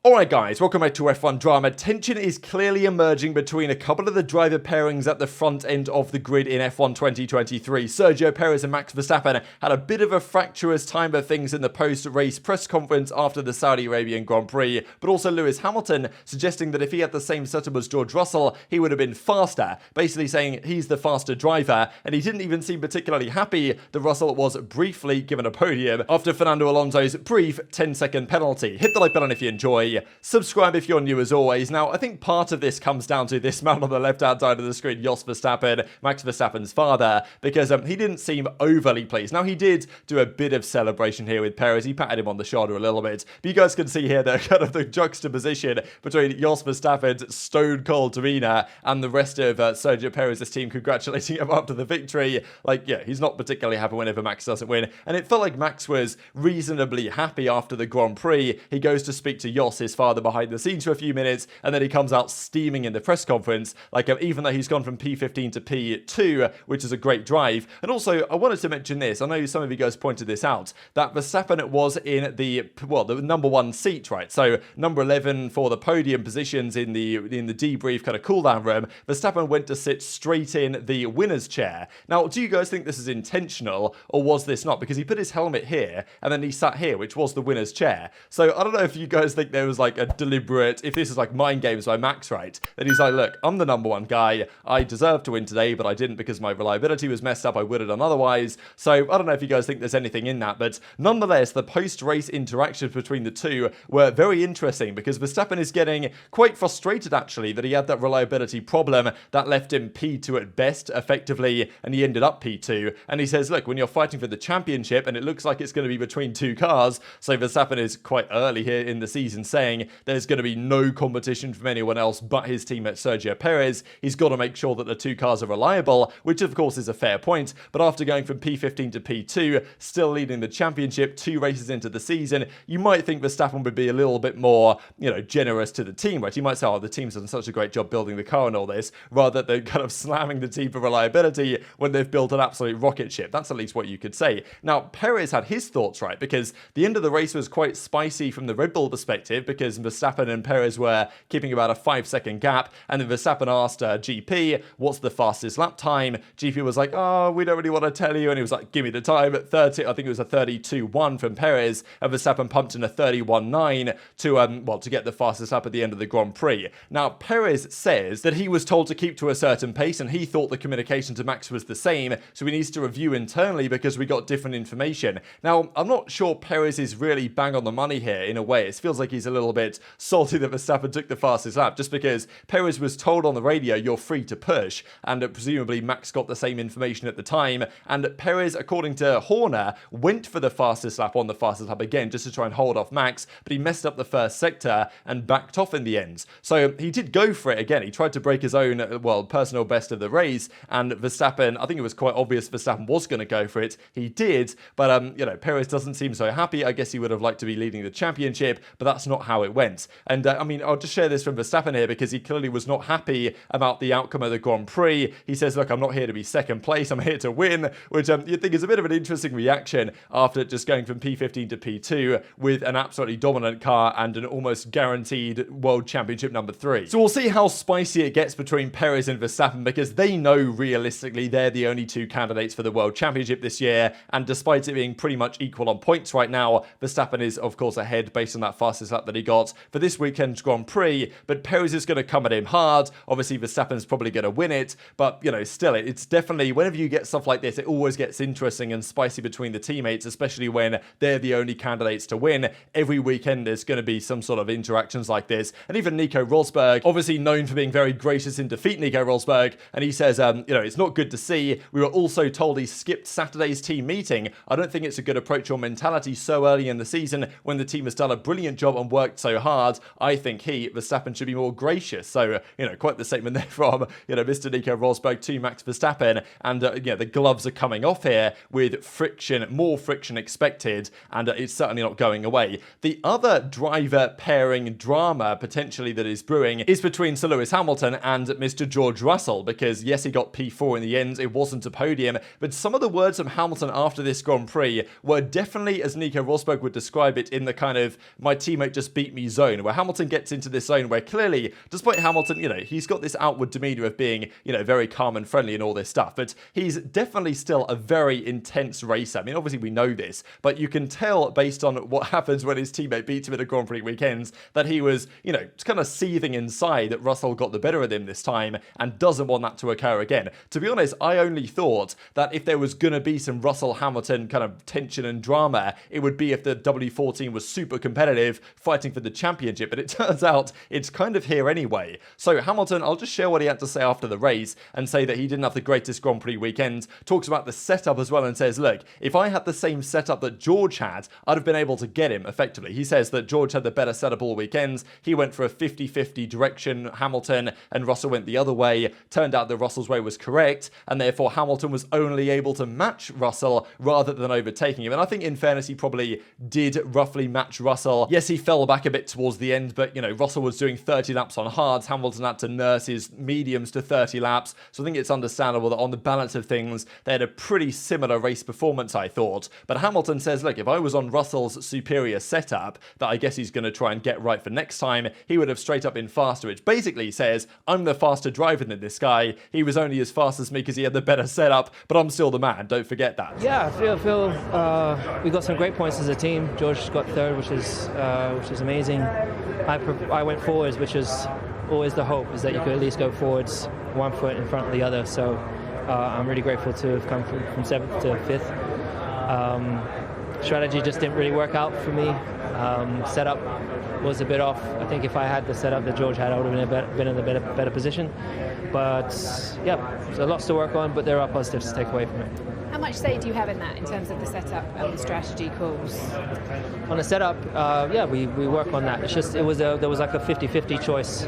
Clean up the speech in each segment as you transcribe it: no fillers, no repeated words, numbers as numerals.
Alright guys, welcome back to F1 Drama. Tension is clearly emerging between a couple of the driver pairings at the front end of the grid in F1 2023. Sergio Perez and Max Verstappen had a bit of a fractious time of things in the post-race press conference after the Saudi Arabian Grand Prix, but also Lewis Hamilton suggesting that if he had the same setup as George Russell, he would have been faster, basically saying he's the faster driver, and he didn't even seem particularly happy that Russell was briefly given a podium after Fernando Alonso's brief 10-second penalty. Hit the like button if you enjoy. Subscribe if you're new as always. Now, I think part of this comes down to this man on the left-hand side of the screen, Jos Verstappen, Max Verstappen's father, because he didn't seem overly pleased. Now, he did do a bit of celebration here with Perez. He patted him on the shoulder a little bit. But you guys can see here the kind of the juxtaposition between Jos Verstappen's stone-cold demeanor and the rest of Sergio Perez's team congratulating him after the victory. Like, yeah, he's not particularly happy whenever Max doesn't win. And it felt like Max was reasonably happy after the Grand Prix. He goes to speak to Jos, his father, behind the scenes for a few minutes, and then he comes out steaming in the press conference, like even though he's gone from P15 to P2, which is a great drive. And also, I wanted to mention this, I know some of you guys pointed this out, that Verstappen was in the number one seat, right? So number 11 for the podium positions in the debrief kind of cool down room. Verstappen went to sit straight in the winner's chair. Now, do you guys think this is intentional, or was this not? Because he put his helmet here, and then he sat here, which was the winner's chair. So I don't know if you guys think there was like a deliberate, if this is like mind games by Max, right? Then he's like, look, I'm the number one guy. I deserve to win today, but I didn't because my reliability was messed up. I would have done otherwise. So I don't know if you guys think there's anything in that, but nonetheless, the post-race interactions between the two were very interesting because Verstappen is getting quite frustrated actually that he had that reliability problem that left him P2 at best effectively, and he ended up P2. And he says, look, when you're fighting for the championship and it looks like it's going to be between two cars, so Verstappen is quite early here in the season saying there's going to be no competition from anyone else but his teammate Sergio Perez. He's got to make sure that the two cars are reliable, which of course is a fair point, but after going from P15 to P2, still leading the championship 2 races into the season, you might think Verstappen would be a little bit more, generous to the team, right? You might say, oh, the team's done such a great job building the car and all this, rather than kind of slamming the team for reliability when they've built an absolute rocket ship. That's at least what you could say. Now, Perez had his thoughts, right? Because the end of the race was quite spicy from the Red Bull perspective, because Verstappen and Perez were keeping about a 5-second gap, and then Verstappen asked GP, what's the fastest lap time? GP was like, oh, we don't really want to tell you, and he was like, give me the time at 30, I think it was a 32.1 from Perez, and Verstappen pumped in a 31.9 to get the fastest lap at the end of the Grand Prix. Now, Perez says that he was told to keep to a certain pace, and he thought the communication to Max was the same, so he needs to review internally because we got different information. Now, I'm not sure Perez is really bang on the money here in a way. It feels like he's a little bit salty that Verstappen took the fastest lap, just because Perez was told on the radio, you're free to push, and presumably Max got the same information at the time, and Perez, according to Horner, went for the fastest lap on the fastest lap again, just to try and hold off Max, but he messed up the first sector and backed off in the end. So he did go for it again. He tried to break his own, personal best of the race, and Verstappen, I think it was quite obvious Verstappen was going to go for it. He did, but, Perez doesn't seem so happy. I guess he would have liked to be leading the championship, but that's not how it went. And, I'll just share this from Verstappen here because he clearly was not happy about the outcome of the Grand Prix. He says, look, I'm not here to be second place. I'm here to win, which you'd think is a bit of an interesting reaction after just going from P15 to P2 with an absolutely dominant car and an almost guaranteed world championship number 3. So we'll see how spicy it gets between Perez and Verstappen because they know realistically they're the only two candidates for the world championship this year, and despite it being pretty much equal on points right now, Verstappen is of course ahead based on that fastest lap that he got for this weekend's Grand Prix, but Perez is going to come at him hard. Obviously Verstappen's probably going to win it, but still it's definitely, whenever you get stuff like this, it always gets interesting and spicy between the teammates, especially when they're the only candidates to win. Every weekend there's going to be some sort of interactions like this, and even Nico Rosberg, obviously known for being very gracious in defeat, Nico Rosberg, and he says, it's not good to see. We were also told he skipped Saturday's team meeting. I don't think it's a good approach or mentality so early in the season when the team has done a brilliant job and worked so hard. I think Verstappen should be more gracious. So, quite the statement there from, Mr. Nico Rosberg to Max Verstappen. And, the gloves are coming off here with friction, more friction expected, and it's certainly not going away. The other driver pairing drama potentially that is brewing is between Sir Lewis Hamilton and Mr. George Russell, because yes, he got P4 in the end. It wasn't a podium, but some of the words from Hamilton after this Grand Prix were definitely, as Nico Rosberg would describe it, in the kind of, my teammate just just beat me zone, where Hamilton gets into this zone where clearly, despite Hamilton, he's got this outward demeanor of being, very calm and friendly and all this stuff, but he's definitely still a very intense racer. I mean, obviously we know this, but you can tell based on what happens when his teammate beats him at the Grand Prix weekends that he was, kind of seething inside that Russell got the better of him this time and doesn't want that to occur again. To be honest, I only thought that if there was going to be some Russell-Hamilton kind of tension and drama, it would be if the W14 was super competitive, fighting for the championship, but it turns out it's kind of here anyway. So Hamilton, I'll just share what he had to say after the race and say that he didn't have the greatest Grand Prix weekend, talks about the setup as well and says, look, if I had the same setup that George had, I'd have been able to get him effectively. He says that George had the better setup all weekends. He went for a 50-50 direction, Hamilton, and Russell went the other way. Turned out that Russell's way was correct, and therefore Hamilton was only able to match Russell rather than overtaking him. And I think in fairness, he probably did roughly match Russell. Yes, he fell back a bit towards the end, but Russell was doing 30 laps on hards. Hamilton had to nurse his mediums to 30 laps. So I think it's understandable that on the balance of things, they had a pretty similar race performance, I thought. But Hamilton says, look, if I was on Russell's superior setup, that I guess he's going to try and get right for next time, he would have straight up been faster, which basically says, I'm the faster driver than this guy. He was only as fast as me because he had the better setup, but I'm still the man. Don't forget that. Yeah, I feel we got some great points as a team. George got third, which is amazing. I went forwards, which is always the hope, is that you could at least go forwards one foot in front of the other. So I'm really grateful to have come from 7th to 5th. Strategy just didn't really work out for me. Setup was a bit off. I think if I had the setup that George had, I would have been in a better position. But yeah, so lots to work on, but there are positives to take away from it. How much say do you have in that in terms of the setup and the strategy calls? On the setup, we work on that. It's just there was like a 50-50 choice.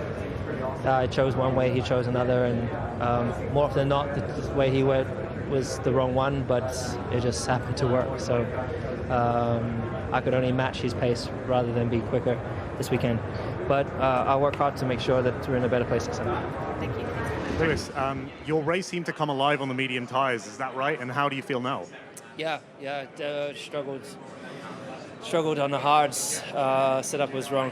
I chose one way, he chose another, and more often than not, the way he went was the wrong one, but it just happened to work. So I could only match his pace rather than be quicker this weekend. But I'll work hard to make sure that we're in a better place next time. Thank you. Lewis, your race seemed to come alive on the medium tyres, is that right? And how do you feel now? Yeah, struggled on the hards. Setup was wrong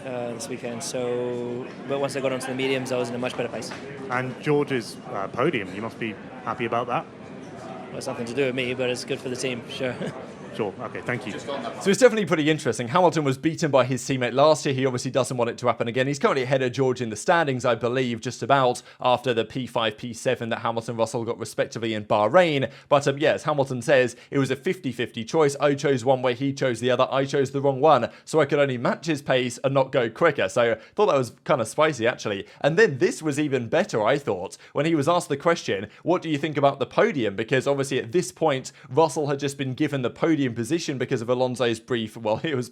this weekend. So, but once I got onto the mediums, I was in a much better place. And George's podium, you must be happy about that? Well, it's nothing to do with me, but it's good for the team, sure. Sure, okay, thank you. So it's definitely pretty interesting. Hamilton was beaten by his teammate last year. He obviously doesn't want it to happen again. He's currently ahead of George in the standings, I believe, just about after the P5, P7 that Hamilton Russell got respectively in Bahrain. But as Hamilton says, it was a 50-50 choice. I chose one way, he chose the other. I chose the wrong one, so I could only match his pace and not go quicker. So I thought that was kind of spicy, actually. And then this was even better, I thought, when he was asked the question, what do you think about the podium? Because obviously at this point, Russell had just been given the podium position because of Alonso's brief,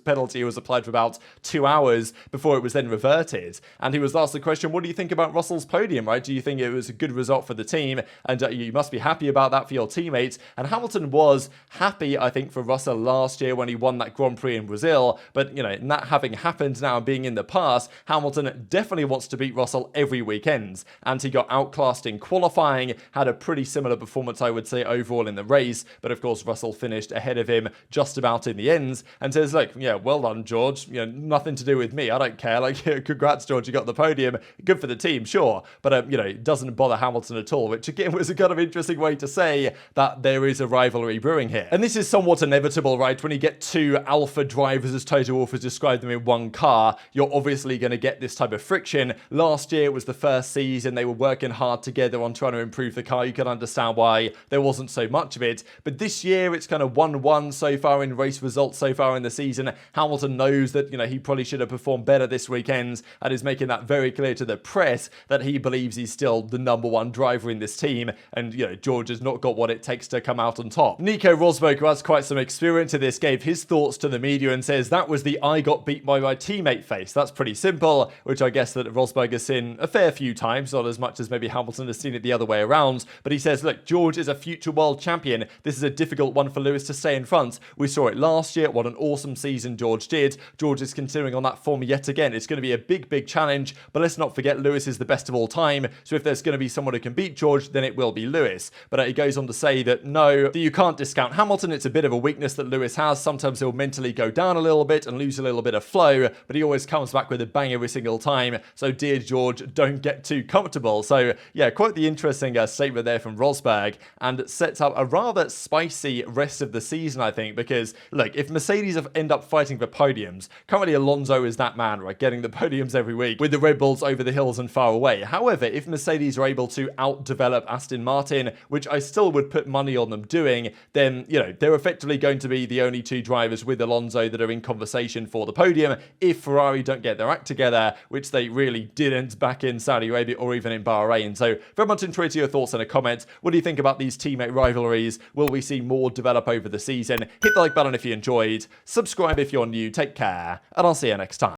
penalty was applied for about 2 hours before it was then reverted. And he was asked the question, what do you think about Russell's podium, right? Do you think it was a good result for the team? And you must be happy about that for your teammates. And Hamilton was happy, I think, for Russell last year when he won that Grand Prix in Brazil. But, that having happened now and being in the past, Hamilton definitely wants to beat Russell every weekend. And he got outclassed in qualifying, had a pretty similar performance, I would say, overall in the race. But of course, Russell finished ahead of him just about in the ends and says, look, well done, George. Nothing to do with me. I don't care. Congrats, George. You got the podium. Good for the team, sure. But, it doesn't bother Hamilton at all, which again was a kind of interesting way to say that there is a rivalry brewing here. And this is somewhat inevitable, right? When you get two alpha drivers, as Toto Wolff has described them, in one car, you're obviously going to get this type of friction. Last year was the first season. They were working hard together on trying to improve the car. You can understand why there wasn't so much of it. But this year, it's kind of 1-1 so far in race results so far in the season. Hamilton knows that, he probably should have performed better this weekend and is making that very clear to the press that he believes he's still the number one driver in this team. And, George has not got what it takes to come out on top. Nico Rosberg, who has quite some experience in this, gave his thoughts to the media and says that was the I got beat by my teammate face. That's pretty simple, which I guess that Rosberg has seen a fair few times, not as much as maybe Hamilton has seen it the other way around. But he says, look, George is a future world champion. This is a difficult one for Lewis to stay in front. front. We saw it last year. What an awesome season George did. George is continuing on that form yet again. It's going to be a big challenge, but let's not forget Lewis is the best of all time. So if there's going to be someone who can beat George, then it will be Lewis. But he goes on to say that no, that you can't discount Hamilton. It's a bit of a weakness that Lewis has. Sometimes he'll mentally go down a little bit and lose a little bit of flow, but he always comes back with a bang every single time. So dear George, don't get too comfortable. So yeah, quite the interesting statement there from Rosberg, and sets up a rather spicy rest of the season, I think, because look, if Mercedes end up fighting for podiums, currently Alonso is that man, right, getting the podiums every week with the Red Bulls over the hills and far away. However, if Mercedes are able to outdevelop Aston Martin, which I still would put money on them doing, then, you know, they're effectively going to be the only two drivers with Alonso that are in conversation for the podium if Ferrari don't get their act together, which they really didn't back in Saudi Arabia or even in Bahrain. So very much intrigued to your thoughts in a comment. What do you think about these teammate rivalries? Will we see more develop over the season? Hit the like button if you enjoyed, subscribe if you're new, take care, and I'll see you next time.